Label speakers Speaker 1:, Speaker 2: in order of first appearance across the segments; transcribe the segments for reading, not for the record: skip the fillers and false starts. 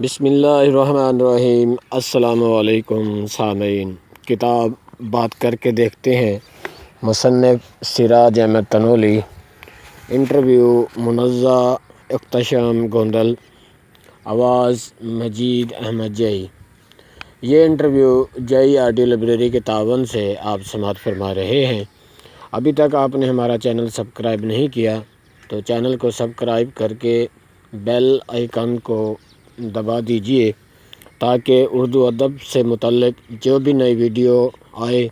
Speaker 1: بسم اللہ الرحمن الرحیم۔ السلام علیکم سامعین، کتاب بات کر کے دیکھتے ہیں، مصنف سراج احمد تنولی۔ انٹرویو منزہ اختشام گوندل، آواز مجید احمد جئی۔ یہ انٹرویو جئی آڈیو لائبریری کے تعاون سے آپ سماعت فرما رہے ہیں۔ ابھی تک آپ نے ہمارا چینل سبسکرائب نہیں کیا تو چینل کو سبسکرائب کر کے بیل آئیکن کو دبا دیجئے تاکہ اردو ادب سے متعلق جو بھی نئی ویڈیو آئے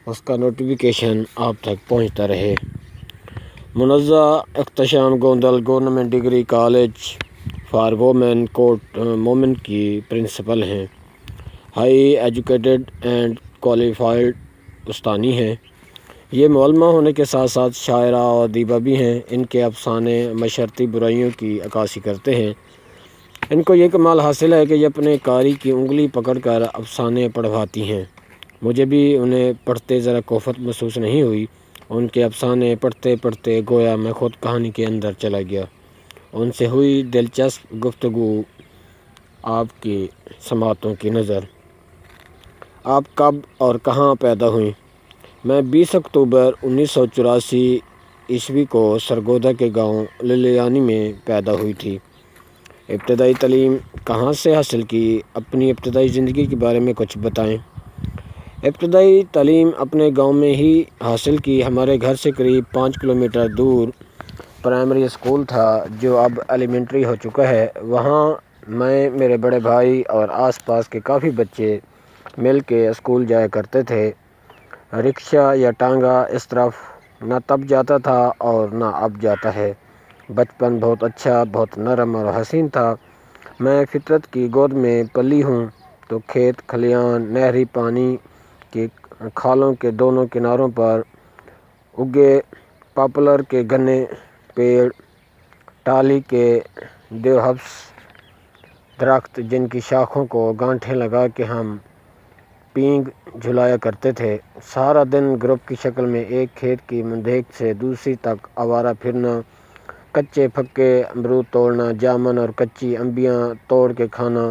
Speaker 1: اس کا نوٹیفیکیشن آپ تک پہنچتا رہے۔ Munazza Ehtesham Gondal government degree college for women Kot Momin کی پرنسپل ہیں، ہائی ایجوکیٹڈ اینڈ کوالیفائڈ استانی ہیں۔ یہ معلمہ ہونے کے ساتھ ساتھ شاعرہ اور ادیبہ بھی ہیں۔ ان کے افسانے معاشرتی برائیوں کی عکاسی کرتے ہیں۔ ان کو یہ کمال حاصل ہے کہ یہ اپنے قاری کی انگلی پکڑ کر افسانے پڑھواتی ہیں۔ مجھے بھی انہیں پڑھتے ذرا کوفت محسوس نہیں ہوئی۔ ان کے افسانے پڑھتے پڑھتے گویا میں خود کہانی کے اندر چلا گیا۔ ان سے ہوئی دلچسپ گفتگو، آپ کی سماعتوں کی نظر۔ آپ کب اور کہاں پیدا ہوئیں؟ میں 20 اکتوبر 1984 کو سرگودا کے گاؤں للیانی میں پیدا ہوئی تھی۔ ابتدائی تعلیم کہاں سے حاصل کی؟ اپنی ابتدائی زندگی کے بارے میں کچھ بتائیں۔ ابتدائی تعلیم اپنے گاؤں میں ہی حاصل کی۔ ہمارے گھر سے قریب 5 کلومیٹر دور پرائمری اسکول تھا جو اب ایلیمنٹری ہو چکا ہے۔ وہاں میں، میرے بڑے بھائی اور آس پاس کے کافی بچے مل کے اسکول جایا کرتے تھے۔ رکشہ یا ٹانگا اس طرف نہ تب جاتا تھا اور نہ اب جاتا ہے۔ بچپن بہت اچھا، بہت نرم اور حسین تھا۔ میں فطرت کی گود میں پلی ہوں تو کھیت کھلیان، نہری پانی کی کھالوں کے دونوں کناروں پر اگے پاپولر کے گھنے پیڑ، ٹالی کے دیوہپس درخت جن کی شاخوں کو گانٹھیں لگا کے ہم پینگ جھلایا کرتے تھے۔ سارا دن گروپ کی شکل میں ایک کھیت کی مندیک سے دوسری تک آوارہ پھرنا، کچے پھکے امرود توڑنا، جامن اور کچی انبیاں توڑ کے کھانا،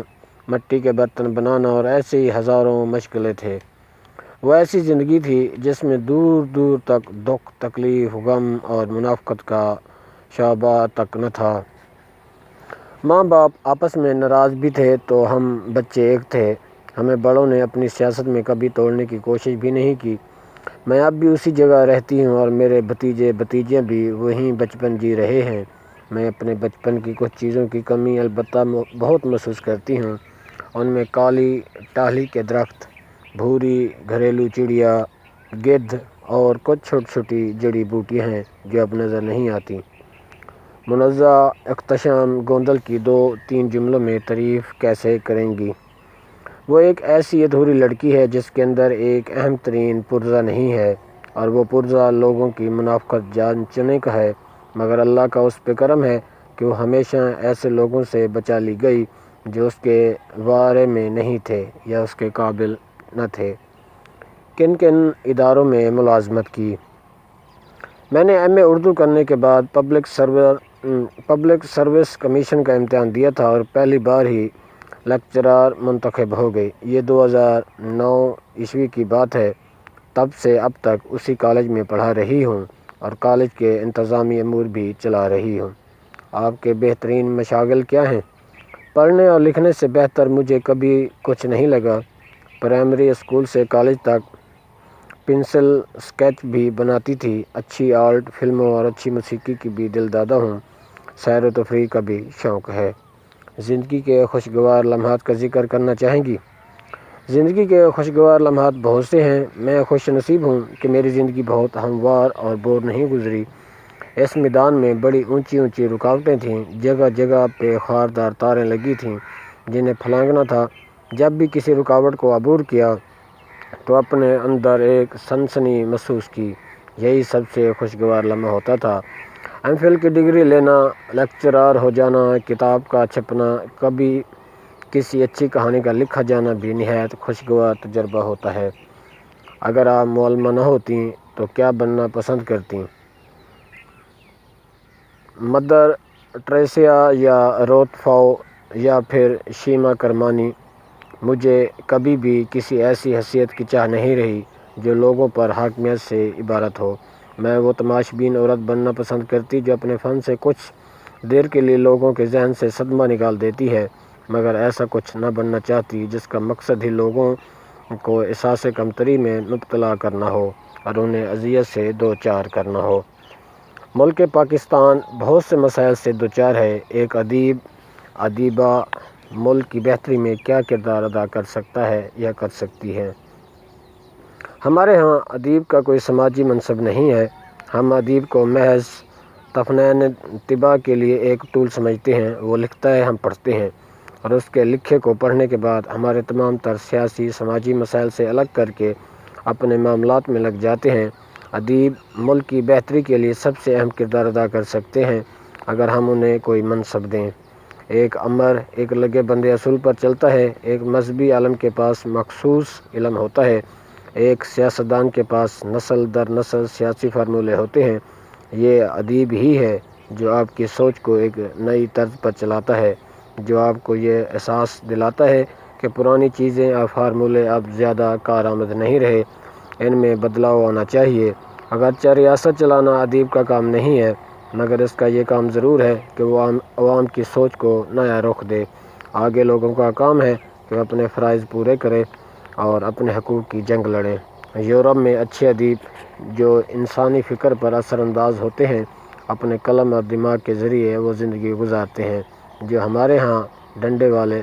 Speaker 1: مٹی کے برتن بنانا اور ایسے ہی ہزاروں مشغلے تھے۔ وہ ایسی زندگی تھی جس میں دور دور تک دکھ، تکلیف، غم اور منافقت کا شعبہ تک نہ تھا۔ ماں باپ آپس میں ناراض بھی تھے تو ہم بچے ایک تھے۔ ہمیں بڑوں نے اپنی سیاست میں کبھی توڑنے کی کوشش بھی نہیں کی۔ میں اب بھی اسی جگہ رہتی ہوں اور میرے بھتیجے بھتیجیاں بھی وہیں بچپن جی رہے ہیں۔ میں اپنے بچپن کی کچھ چیزوں کی کمی البتہ بہت محسوس کرتی ہوں۔ ان میں کالی ٹاہلی کے درخت، بھوری گھریلو چڑیا، گدھ اور کچھ چھوٹی چھوٹی جڑی بوٹیاں ہیں جو اب نظر نہیں آتی۔ منزہ اختشام گوندل کی 2-3 جملوں میں تعریف کیسے کریں گی؟ وہ ایک ایسی ادھوری لڑکی ہے جس کے اندر ایک اہم ترین پرزہ نہیں ہے، اور وہ پرزہ لوگوں کی منافقت جانچنے کا ہے، مگر اللہ کا اس پہ کرم ہے کہ وہ ہمیشہ ایسے لوگوں سے بچا لی گئی جو اس کے بارے میں نہیں تھے یا اس کے قابل نہ تھے۔ کن کن اداروں میں ملازمت کی؟ میں نے ایم اے اردو کرنے کے بعد پبلک سروس کمیشن کا امتحان دیا تھا اور پہلی بار ہی لیکچرار منتخب ہو گئی۔ یہ 2009 کی بات ہے۔ تب سے اب تک اسی کالج میں پڑھا رہی ہوں اور کالج کے انتظامی امور بھی چلا رہی ہوں۔ آپ کے بہترین مشاغل کیا ہیں؟ پڑھنے اور لکھنے سے بہتر مجھے کبھی کچھ نہیں لگا۔ پرائمری اسکول سے کالج تک پنسل اسکیچ بھی بناتی تھی۔ اچھی آرٹ فلموں اور اچھی موسیقی کی بھی دل دادا ہوں۔ سیر و تفریح کا بھی شوق ہے۔ زندگی کے خوشگوار لمحات کا ذکر کرنا چاہیں گی؟ زندگی کے خوشگوار لمحات بہت سے ہیں۔ میں خوش نصیب ہوں کہ میری زندگی بہت ہموار اور بور نہیں گزری۔ اس میدان میں بڑی اونچی اونچی رکاوٹیں تھیں، جگہ جگہ پہ خاردار تاریں لگی تھیں جنہیں پھلانگنا تھا۔ جب بھی کسی رکاوٹ کو عبور کیا تو اپنے اندر ایک سنسنی محسوس کی۔ یہی سب سے خوشگوار لمحہ ہوتا تھا۔ ایم فل کی ڈگری لینا، لیکچرار ہو جانا، کتاب کا چھپنا، کبھی کسی اچھی کہانی کا لکھا جانا بھی نہایت خوشگوار تجربہ ہوتا ہے۔ اگر آپ معلمہ نہ ہوتیں تو کیا بننا پسند کرتیں؟ مدر ٹریسیا یا روتھ فاؤ یا پھر شیما کرمانی، مجھے کبھی بھی کسی ایسی حیثیت کی چاہ نہیں رہی جو لوگوں پر حاکمیت سے عبارت ہو۔ میں وہ تماش بین عورت بننا پسند کرتی جو اپنے فن سے کچھ دیر کے لیے لوگوں کے ذہن سے صدمہ نکال دیتی ہے، مگر ایسا کچھ نہ بننا چاہتی جس کا مقصد ہی لوگوں کو احساس کمتری میں مبتلا کرنا ہو اور انہیں اذیت سے دوچار کرنا ہو۔ ملک پاکستان بہت سے مسائل سے دوچار ہے۔ ایک ادیبہ ملک کی بہتری میں کیا کردار ادا کر سکتا ہے یا کر سکتی ہے؟ ہمارے ہاں ادیب کا کوئی سماجی منصب نہیں ہے۔ ہم ادیب کو محض تفنین طبع کے لیے ایک ٹول سمجھتے ہیں۔ وہ لکھتا ہے، ہم پڑھتے ہیں، اور اس کے لکھے کو پڑھنے کے بعد ہمارے تمام تر سیاسی سماجی مسائل سے الگ کر کے اپنے معاملات میں لگ جاتے ہیں۔ ادیب ملک کی بہتری کے لیے سب سے اہم کردار ادا کر سکتے ہیں اگر ہم انہیں کوئی منصب دیں۔ ایک امر ایک لگے بندے اصول پر چلتا ہے۔ ایک مذہبی عالم کے پاس مخصوص علم ہوتا ہے۔ ایک سیاستدان کے پاس نسل در نسل سیاسی فارمولے ہوتے ہیں۔ یہ ادیب ہی ہے جو آپ کی سوچ کو ایک نئی طرز پر چلاتا ہے، جو آپ کو یہ احساس دلاتا ہے کہ پرانی چیزیں اور فارمولے اب زیادہ کارآمد نہیں رہے، ان میں بدلاؤ آنا چاہیے۔ اگرچہ ریاست چلانا ادیب کا کام نہیں ہے، مگر اس کا یہ کام ضرور ہے کہ وہ عوام کی سوچ کو نیا رخ دے۔ آگے لوگوں کا کام ہے کہ وہ اپنے فرائض پورے کریں اور اپنے حقوق کی جنگ لڑیں۔ یورپ میں اچھے ادیب جو انسانی فکر پر اثر انداز ہوتے ہیں، اپنے قلم اور دماغ کے ذریعے وہ زندگی گزارتے ہیں جو ہمارے ہاں ڈنڈے والے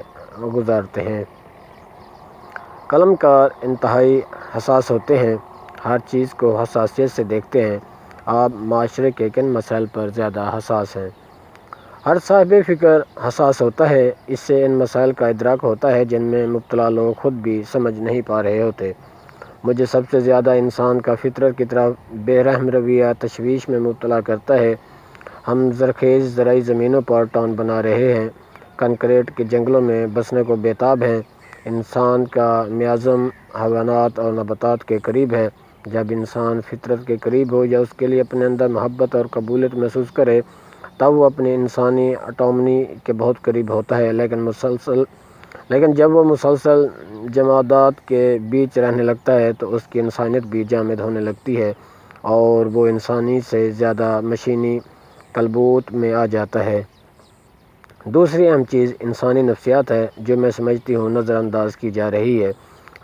Speaker 1: گزارتے ہیں۔ قلم کار انتہائی حساس ہوتے ہیں، ہر چیز کو حساسیت سے دیکھتے ہیں۔ آپ معاشرے کے کن مسائل پر زیادہ حساس ہیں؟ ہر صاحب فکر حساس ہوتا ہے۔ اس سے ان مسائل کا ادراک ہوتا ہے جن میں مبتلا لوگ خود بھی سمجھ نہیں پا رہے ہوتے۔ مجھے سب سے زیادہ انسان کا فطرت کی طرف بے رحم رویہ تشویش میں مبتلا کرتا ہے۔ ہم زرخیز زرعی زمینوں پر ٹاؤن بنا رہے ہیں، کنکریٹ کے جنگلوں میں بسنے کو بےتاب ہیں۔ انسان کا میازم حیوانات اور نباتات کے قریب ہے۔ جب انسان فطرت کے قریب ہو یا اس کے لیے اپنے اندر محبت اور قبولیت محسوس کرے تب وہ اپنی انسانی اٹومنی کے بہت قریب ہوتا ہے، لیکن جب وہ مسلسل جمادات کے بیچ رہنے لگتا ہے تو اس کی انسانیت بھی جامد ہونے لگتی ہے اور وہ انسانی سے زیادہ مشینی کلبوت میں آ جاتا ہے۔ دوسری اہم چیز انسانی نفسیات ہے جو میں سمجھتی ہوں نظر انداز کی جا رہی ہے۔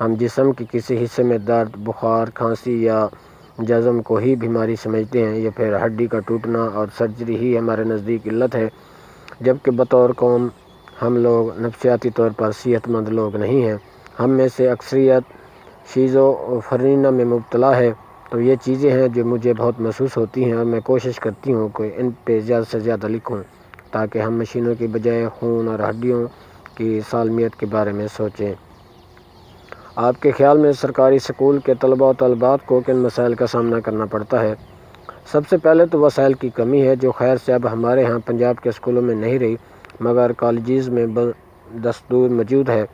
Speaker 1: ہم جسم کے کسی حصے میں درد، بخار، کھانسی یا جزم کو ہی بیماری سمجھتے ہیں، یا پھر ہڈی کا ٹوٹنا اور سرجری ہی ہمارے نزدیک علت ہے، جبکہ بطور قوم ہم لوگ نفسیاتی طور پر صحت مند لوگ نہیں ہیں۔ ہم میں سے اکثریت شیزوفرینیا میں مبتلا ہے۔ تو یہ چیزیں ہیں جو مجھے بہت محسوس ہوتی ہیں اور میں کوشش کرتی ہوں کہ ان پہ زیادہ سے زیادہ لکھوں تاکہ ہم مشینوں کی بجائے خون اور ہڈیوں کی سالمیت کے بارے میں سوچیں۔ آپ کے خیال میں سرکاری اسکول کے طلباء و طالبات کو کن مسائل کا سامنا کرنا پڑتا ہے؟ سب سے پہلے تو وسائل کی کمی ہے، جو خیر سے اب ہمارے ہاں پنجاب کے اسکولوں میں نہیں رہی مگر کالجز میں دستور موجود ہے۔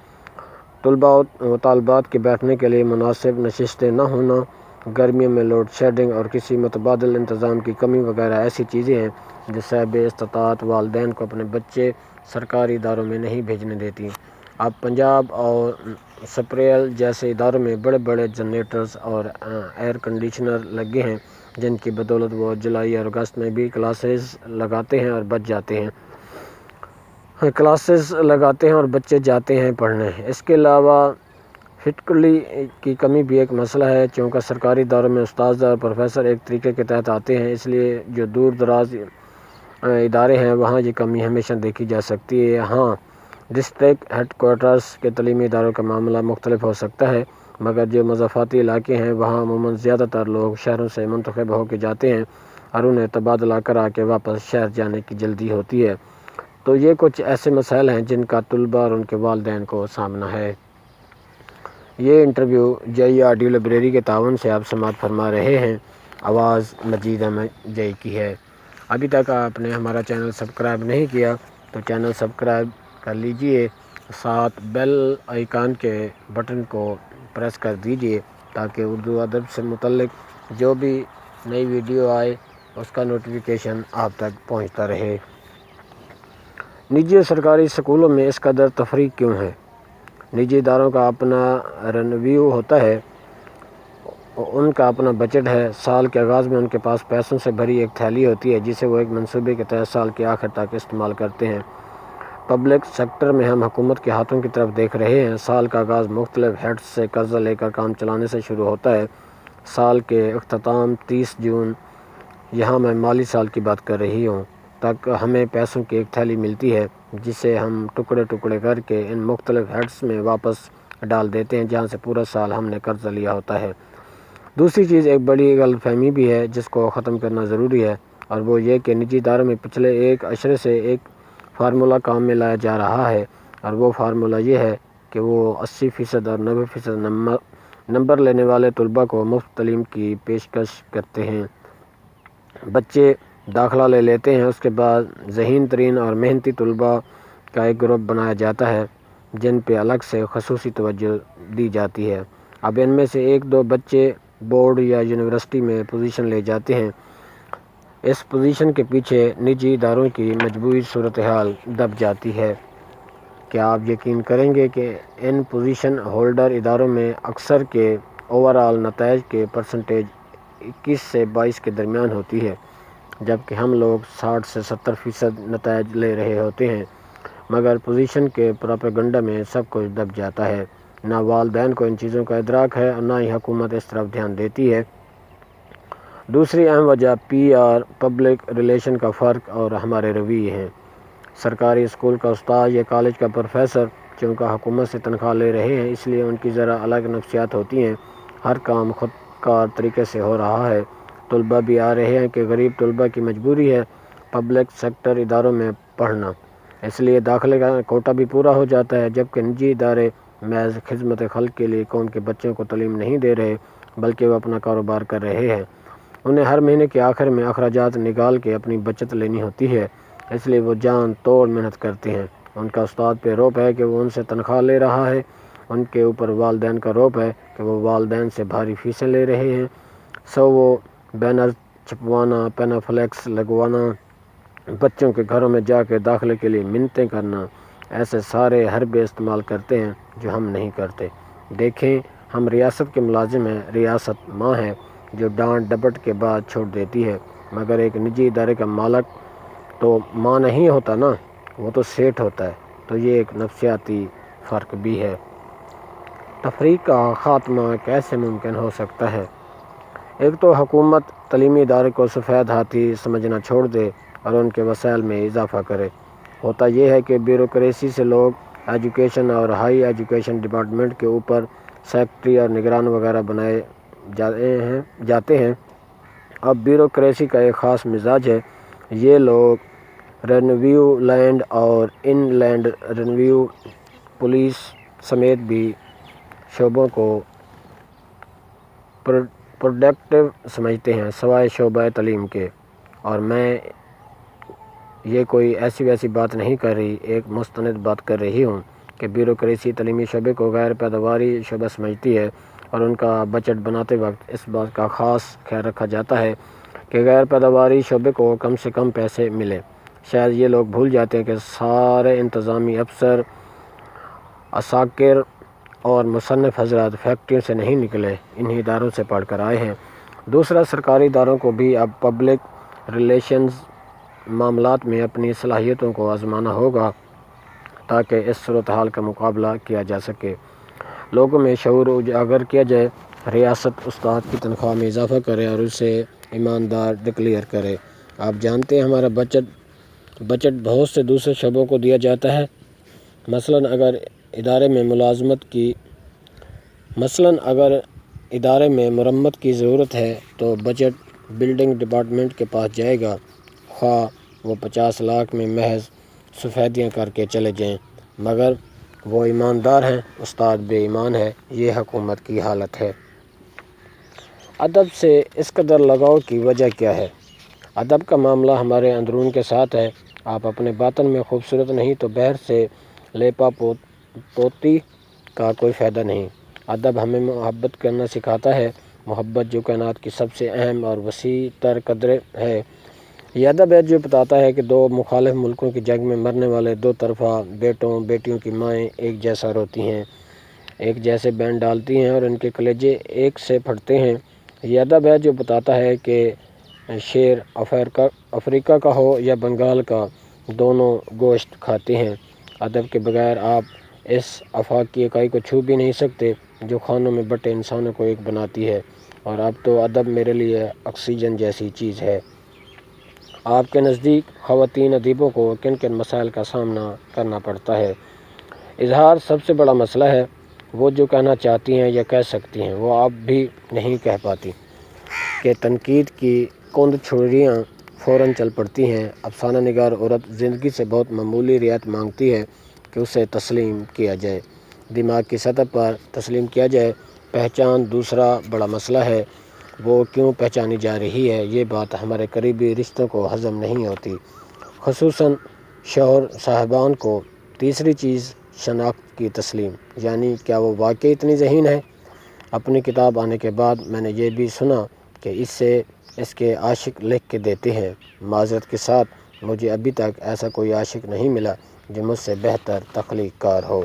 Speaker 1: طلباء و طالبات کے بیٹھنے کے لیے مناسب نشستیں نہ ہونا، گرمیوں میں لوڈ شیڈنگ اور کسی متبادل انتظام کی کمی وغیرہ ایسی چیزیں ہیں جو صاحب استطاعت والدین کو اپنے بچے سرکاری اداروں میں نہیں بھیجنے دیتی۔ اب پنجاب اور سپریل جیسے اداروں میں بڑے بڑے جنریٹرز اور ایئر کنڈیشنر لگے ہیں جن کی بدولت وہ جولائی اور اگست میں بھی کلاسز لگاتے ہیں اور بچے جاتے ہیں پڑھنے۔ اس کے علاوہ فیکلٹی کی کمی بھی ایک مسئلہ ہے، چونکہ سرکاری اداروں میں استاد اور پروفیسر ایک طریقے کے تحت آتے ہیں، اس لیے جو دور دراز ادارے ہیں وہاں یہ کمی ہمیشہ دیکھی جا سکتی ہے۔ ہاں، ڈسٹرکٹ ہیڈ کوارٹرز کے تعلیمی اداروں کا معاملہ مختلف ہو سکتا ہے، مگر جو مضافاتی علاقے ہیں وہاں عموماً زیادہ تر لوگ شہروں سے منتخب ہو کے جاتے ہیں اور انہیں تبادلہ کرا کے واپس شہر جانے کی جلدی ہوتی ہے۔ تو یہ کچھ ایسے مسائل ہیں جن کا طلباء اور ان کے والدین کو سامنا ہے۔ یہ انٹرویو جئی آڈیو لائبریری کے تعاون سے آپ سماعت فرما رہے ہیں۔ آواز مجید احمد جئی کی ہے۔ ابھی تک آپ نے ہمارا چینل سبسکرائب نہیں کیا تو چینل سبسکرائب کر لیجئے، ساتھ بیل آئیکن کے بٹن کو پریس کر دیجئے تاکہ اردو ادب سے متعلق جو بھی نئی ویڈیو آئے اس کا نوٹیفیکیشن آپ تک پہنچتا رہے۔ نجی اور سرکاری اسکولوں میں اس قدر تفریق کیوں ہے؟ نجی اداروں کا اپنا ریونیو ہوتا ہے، ان کا اپنا بجٹ ہے۔ سال کے آغاز میں ان کے پاس پیسوں سے بھری ایک تھیلی ہوتی ہے جسے وہ ایک منصوبے کے تحت سال کے آخر تک استعمال کرتے ہیں۔ پبلک سیکٹر میں ہم حکومت کے ہاتھوں کی طرف دیکھ رہے ہیں۔ سال کا آغاز مختلف ہیڈز سے قرضہ لے کر کام چلانے سے شروع ہوتا ہے۔ سال کے اختتام 30 جون، یہاں میں مالی سال کی بات کر رہی ہوں، تک ہمیں پیسوں کی ایک تھیلی ملتی ہے جسے ہم ٹکڑے ٹکڑے کر کے ان مختلف ہیڈز میں واپس ڈال دیتے ہیں جہاں سے پورا سال ہم نے قرضہ لیا ہوتا ہے۔ دوسری چیز ایک بڑی غلط فہمی بھی ہے جس کو ختم کرنا ضروری ہے، اور وہ یہ کہ نجی اداروں میں پچھلے ایک عشرے سے ایک فارمولہ کام میں لایا جا رہا ہے، اور وہ فارمولہ یہ ہے کہ وہ 80% اور 90% نمبر لینے والے طلباء کو مفت تعلیم کی پیشکش کرتے ہیں۔ بچے داخلہ لے لیتے ہیں، اس کے بعد ذہین ترین اور محنتی طلباء کا ایک گروپ بنایا جاتا ہے جن پہ الگ سے خصوصی توجہ دی جاتی ہے۔ اب ان میں سے ایک دو بچے بورڈ یا یونیورسٹی میں پوزیشن لے جاتے ہیں۔ اس پوزیشن کے پیچھے نجی اداروں کی مجموعی صورتحال دب جاتی ہے۔ کیا آپ یقین کریں گے کہ ان پوزیشن ہولڈر اداروں میں اکثر کے اوورآل نتائج کے پرسنٹیج 21 سے 22 کے درمیان ہوتی ہے، جبکہ ہم لوگ 60 سے 70% نتائج لے رہے ہوتے ہیں، مگر پوزیشن کے پروپیگنڈا میں سب کچھ دب جاتا ہے۔ نہ والدین کو ان چیزوں کا ادراک ہے اور نہ ہی حکومت اس طرف دھیان دیتی ہے۔ دوسری اہم وجہ PR پبلک ریلیشن کا فرق اور ہمارے رویے ہیں۔ سرکاری اسکول کا استاد یا کالج کا پروفیسر چونکہ حکومت سے تنخواہ لے رہے ہیں، اس لیے ان کی ذرا الگ نفسیات ہوتی ہیں۔ ہر کام خود کار طریقے سے ہو رہا ہے۔ طلباء بھی آ رہے ہیں کہ غریب طلباء کی مجبوری ہے پبلک سیکٹر اداروں میں پڑھنا، اس لیے داخلے کا کوٹا بھی پورا ہو جاتا ہے، جبکہ نجی ادارے محض خدمت خلق کے لیے قوم کے بچوں کو تعلیم نہیں دے رہے بلکہ وہ اپنا کاروبار کر رہے ہیں۔ انہیں ہر مہینے کے آخر میں اخراجات نکال کے اپنی بچت لینی ہوتی ہے، اس لیے وہ جان توڑ محنت کرتے ہیں۔ ان کا استاد پہ روب ہے کہ وہ ان سے تنخواہ لے رہا ہے، ان کے اوپر والدین کا روب ہے کہ وہ والدین سے بھاری فیسیں لے رہے ہیں، سو وہ بینر چھپوانا، پینافلیکس لگوانا، بچوں کے گھروں میں جا کے داخلے کے لیے منتیں کرنا، ایسے سارے حربے استعمال کرتے ہیں جو ہم نہیں کرتے۔ دیکھیں، ہم ریاست کے ملازم ہیں، ریاست ماں ہے جو ڈانٹ ڈپٹ کے بعد چھوڑ دیتی ہے، مگر ایک نجی ادارے کا مالک تو ماں نہیں ہوتا نا، وہ تو سیٹھ ہوتا ہے۔ تو یہ ایک نفسیاتی فرق بھی ہے۔ تفریق کا خاتمہ کیسے ممکن ہو سکتا ہے؟ ایک تو حکومت تعلیمی ادارے کو سفید ہاتھی سمجھنا چھوڑ دے اور ان کے وسائل میں اضافہ کرے۔ ہوتا یہ ہے کہ بیوروکریسی سے لوگ ایجوکیشن اور ہائی ایجوکیشن ڈپارٹمنٹ کے اوپر سیکرٹری اور نگران وغیرہ بنائے جاتے ہیں۔ اب بیوروکریسی کا ایک خاص مزاج ہے، یہ لوگ ریونیو لینڈ اور ان لینڈ ریونیو، پولیس سمیت بھی شعبوں کو پروڈکٹیو سمجھتے ہیں سوائے شعبہ تعلیم کے۔ اور میں یہ کوئی ایسی ویسی بات نہیں کر رہی، ایک مستند بات کر رہی ہوں کہ بیوروکریسی تعلیمی شعبے کو غیر پیداواری شعبہ سمجھتی ہے، اور ان کا بجٹ بناتے وقت اس بات کا خاص خیال رکھا جاتا ہے کہ غیر پیداواری شعبے کو کم سے کم پیسے ملیں۔ شاید یہ لوگ بھول جاتے ہیں کہ سارے انتظامی افسر، عساکر اور مصنف حضرات فیکٹریوں سے نہیں نکلے، انہی اداروں سے پڑھ کر آئے ہیں۔ دوسرا، سرکاری اداروں کو بھی اب پبلک ریلیشنز معاملات میں اپنی صلاحیتوں کو آزمانا ہوگا تاکہ اس صورتحال کا مقابلہ کیا جا سکے، لوگوں میں شعور اجاگر کیا جائے۔ ریاست استاد کی تنخواہ میں اضافہ کرے اور اسے ایماندار ڈکلیئر کرے۔ آپ جانتے ہیں ہمارا بجٹ بہت سے دوسرے شعبوں کو دیا جاتا ہے۔ مثلاً اگر ادارے میں مرمت کی ضرورت ہے تو بجٹ بلڈنگ ڈپارٹمنٹ کے پاس جائے گا، خواہ وہ 50 لاکھ میں محض سفیدیاں کر کے چلے جائیں، مگر وہ ایماندار ہیں، استاد بے ایمان ہے۔ یہ حکومت کی حالت ہے۔ ادب سے اس قدر لگاؤ کی وجہ کیا ہے؟ ادب کا معاملہ ہمارے اندرون کے ساتھ ہے۔ آپ اپنے باطن میں خوبصورت نہیں تو باہر سے لیپا پوتی کا کوئی فائدہ نہیں۔ ادب ہمیں محبت کرنا سکھاتا ہے، محبت جو کائنات کی سب سے اہم اور وسیع تر قدر ہے۔ یہ ادب ہے جو بتاتا ہے کہ دو مخالف ملکوں کی جنگ میں مرنے والے دو طرفہ بیٹوں بیٹیوں کی مائیں ایک جیسا روتی ہیں، ایک جیسے بین ڈالتی ہیں اور ان کے کلیجے ایک سے پھٹتے ہیں۔ یہ ادب ہے جو بتاتا ہے کہ شیر افریقہ کا ہو یا بنگال کا، دونوں گوشت کھاتے ہیں۔ ادب کے بغیر آپ اس آفاق کی اکائی کو چھو بھی نہیں سکتے جو خانوں میں بٹے انسانوں کو ایک بناتی ہے، اور اب تو ادب میرے لیے آکسیجن جیسی چیز ہے۔ آپ کے نزدیک خواتین ادیبوں کو کن کن مسائل کا سامنا کرنا پڑتا ہے؟ اظہار سب سے بڑا مسئلہ ہے۔ وہ جو کہنا چاہتی ہیں یا کہہ سکتی ہیں وہ آپ بھی نہیں کہہ پاتی کہ تنقید کی کند چھریاں فوراً چل پڑتی ہیں۔ افسانہ نگار عورت زندگی سے بہت معمولی رعایت مانگتی ہے کہ اسے تسلیم کیا جائے، دماغ کی سطح پر تسلیم کیا جائے۔ پہچان دوسرا بڑا مسئلہ ہے۔ وہ کیوں پہچانی جا رہی ہے، یہ بات ہمارے قریبی رشتوں کو ہضم نہیں ہوتی، خصوصاً شوہر صاحبان کو۔ تیسری چیز شناخت کی تسلیم، یعنی کیا وہ واقعی اتنی ذہین ہے؟ اپنی کتاب آنے کے بعد میں نے یہ بھی سنا کہ اس کے عاشق لکھ کے دیتے ہیں۔ معذرت کے ساتھ مجھے ابھی تک ایسا کوئی عاشق نہیں ملا جو مجھ سے بہتر تخلیق کار ہو۔